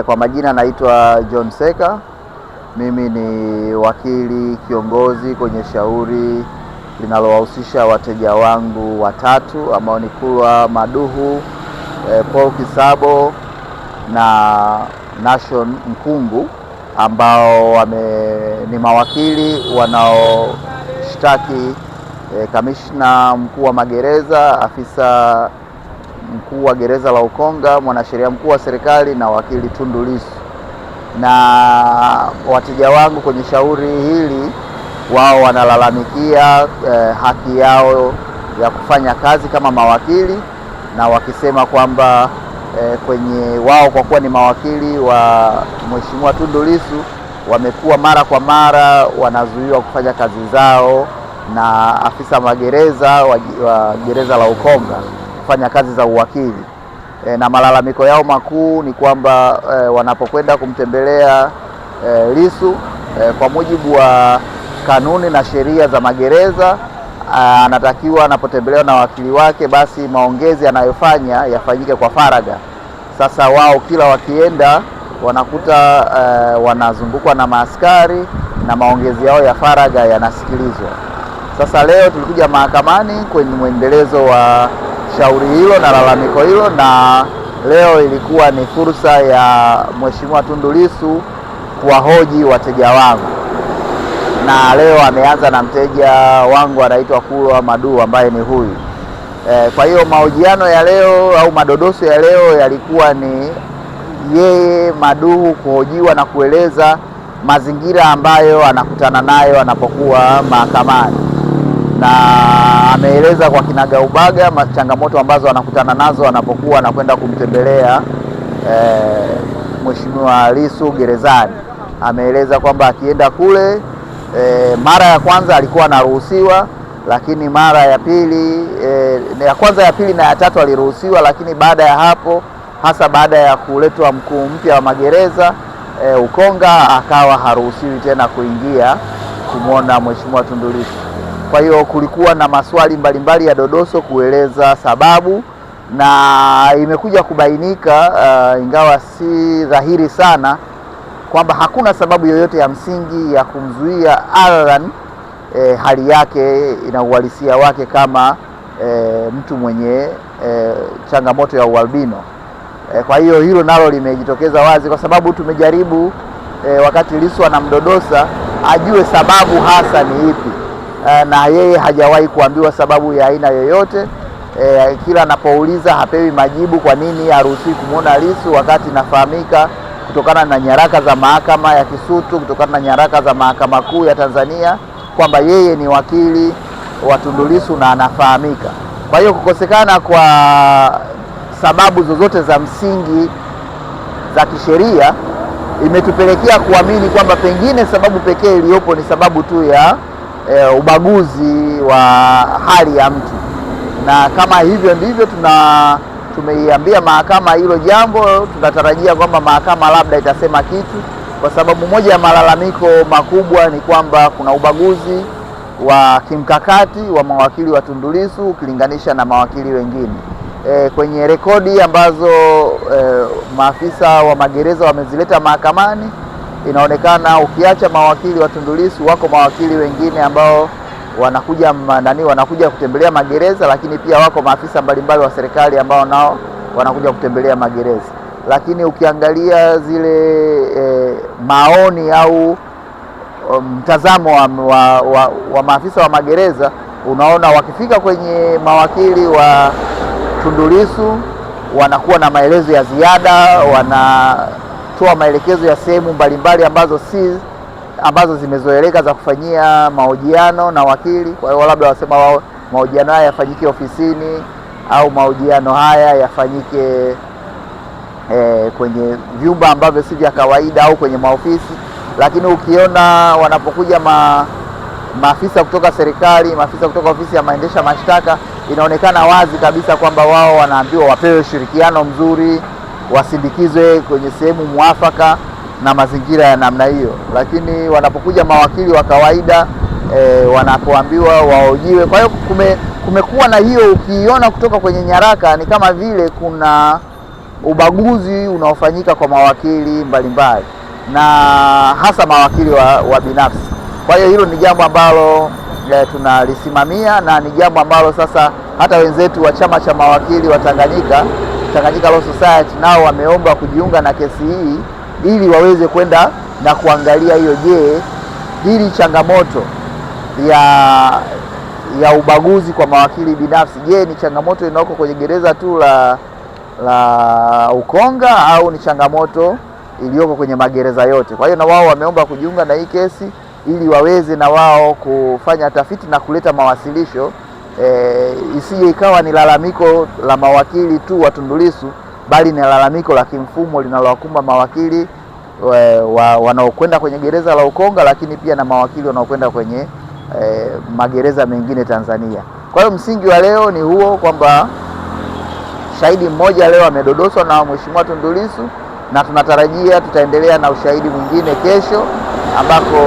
Kwa majina naitwa John Seka. Mimi ni wakili kiongozi kwenye shauri linalowahusisha wateja wangu watatu ambao ni Kulwa Maduhu, Paul Kisabo na Nation Mkungu, ambao ni mawakili wanaoshtaki kamishna mkuu wa magereza, afisa mkuu wa gereza la Ukonga, mwanasheria mkuu wa serikali na wakili Tundu Lissu. Na wateja wangu kwenye shauri hili wao wanalalamikia haki yao ya kufanya kazi kama mawakili, na wakisema kwamba kwenye wao kwa kuwa ni mawakili wa Mheshimiwa Tundu Lissu wamekuwa mara kwa mara wanazuiwa kufanya kazi zao na afisa magereza wa gereza la Ukonga kufanya kazi za uwakili. Na malalamiko yao makuu ni kwamba wanapokwenda kumtembelea Lissu, kwa mujibu wa kanuni na sheria za magereza, anatakiwa anapotembelewa na wakili wake basi maongezi anayofanya yafanyike kwa faragha. Sasa wao kila wakienda wanakuta wanazungukwa na maaskari na maongezi yao ya faragha yanasikilizwa. Sasa leo tulikuja mahakamani kwenye mwendelezo wa shauri hilo na lalamiko hilo, na leo ilikuwa ni fursa ya Mheshimiwa Tundu Lissu kuwahoji wateja wangu, na leo ameanza na mteja wangu anaitwa Kulwa Maduhu ambaye ni huyu. Kwa hiyo mahojiano ya leo au madodoso ya leo yalikuwa ni yeye Maduhu kuhojiwa na kueleza mazingira ambayo anakutana nayo anapokuwa mahakamani, na ameeleza kwa kinagaubaga changamoto ambazo anakutana nazo anapokuwa anakwenda kumtembelea Mheshimiwa Lissu gerezani. Ameeleza kwamba akienda kule mara ya kwanza alikuwa anaruhusiwa, lakini mara ya pili ya kwanza, ya pili na ya tatu aliruhusiwa, lakini baada ya hapo, hasa baada ya kuletwa mkuu mpya wa magereza Ukonga, akawa haruhusiwi tena kuingia kumwona Mheshimiwa Tundu Lissu. Kwa hiyo kulikuwa na maswali mbalimbali ya dodoso kueleza sababu, na imekuja kubainika ingawa si dhahiri sana kwamba hakuna sababu yoyote ya msingi ya kumzuia Alan hali yake ina uhalisia wake kama mtu mwenye changamoto ya ualbino. Kwa hiyo hilo nalo limejitokeza wazi, kwa sababu tumejaribu wakati Lissu anamdodosa ajue sababu hasa ni ipi, na yeye hajawahi kuambiwa sababu ya aina yoyote. Kila anapouliza hapewi majibu kwa nini haruhusiwi kumwona Lissu, wakati inafahamika kutokana na nyaraka za mahakama ya Kisutu, kutokana na nyaraka za Mahakama Kuu ya Tanzania kwamba yeye ni wakili wa Tundu Lissu na anafahamika. Kwa hiyo kukosekana kwa sababu zozote za msingi za kisheria imetupelekea kuamini kwamba pengine sababu pekee iliyopo ni sababu tu ya ubaguzi wa hali ya mtu, na kama hivyo ndivyo tumeiambia mahakama hilo jambo. Tunatarajia kwamba mahakama labda itasema kitu, kwa sababu moja ya malalamiko makubwa ni kwamba kuna ubaguzi wa kimkakati wa mawakili wa Tundu Lissu ukilinganisha na mawakili wengine. Kwenye rekodi ambazo maafisa wa magereza wamezileta mahakamani, inaonekana ukiacha mawakili wa Tundu Lissu wako mawakili wengine ambao wanakuja kutembelea magereza, lakini pia wako maafisa mbalimbali wa serikali ambao nao wanakuja kutembelea magereza. Lakini ukiangalia zile maoni au mtazamo wa maafisa wa magereza, unaona wakifika kwenye mawakili wa Tundu Lissu wanakuwa na maelezo ya ziada, wanatoa maelekezo ya sehemu mbalimbali ambazo zimezoeleka za kufanyia mahojiano na wakili. Kwa hiyo labda wasema wao mahojiano haya yafanyike ofisini au mahojiano haya yafanyike kwenye vyumba ambavyo si vya kawaida au kwenye maofisi. Lakini ukiona wanapokuja maafisa kutoka serikali, maafisa kutoka ofisi ya maendesha mashtaka, inaonekana wazi kabisa kwamba wao wanaambiwa wapewe ushirikiano mzuri, wasindikizwe kwenye sehemu muafaka na mazingira ya namna hiyo. Lakini wanapokuja mawakili wa kawaida wanapoambiwa wahojiwe. Kwa hiyo kumekuwa na hiyo, ukiona kutoka kwenye nyaraka ni kama vile kuna ubaguzi unaofanyika kwa mawakili mbalimbali na hasa mawakili wa binafsi. Kwa hiyo hilo ni jambo ambalo tunalisimamia na ni jambo ambalo sasa hata wenzetu wa chama cha mawakili wa Tanganyika Law Society nao wameomba kujiunga na kesi hii ili waweze kwenda na kuangalia hiyo, je, hili changamoto ya ubaguzi kwa mawakili binafsi, je, ni changamoto inayoko kwenye gereza tu la Ukonga au ni changamoto iliyoko kwenye magereza yote? Kwa hiyo na wao wameomba kujiunga na hii kesi ili waweze na wao kufanya tafiti na kuleta mawasilisho, isije ikawa ni lalamiko la mawakili tu wa Tundu Lissu, bali ni lalamiko la kimfumo linalowakumba mawakili wanaokwenda kwenye gereza la Ukonga, lakini pia na mawakili wanaokwenda kwenye magereza mengine Tanzania. Kwa hiyo msingi wa leo ni huo, kwamba shahidi mmoja leo amedodoswa na Mheshimiwa Tundu Lissu, na tunatarajia tutaendelea na ushahidi mwingine kesho, ambako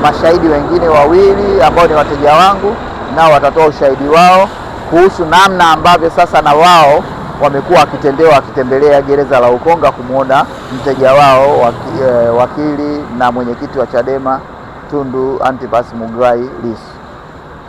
mashahidi wengine wawili ambao ni wateja wangu nao watatoa ushahidi wao kuhusu namna ambavyo sasa na wao wamekuwa wakitembelea gereza la Ukonga kumwona mteja wao wakili na mwenyekiti wa Chadema Tundu Antipas Mughai Lissu.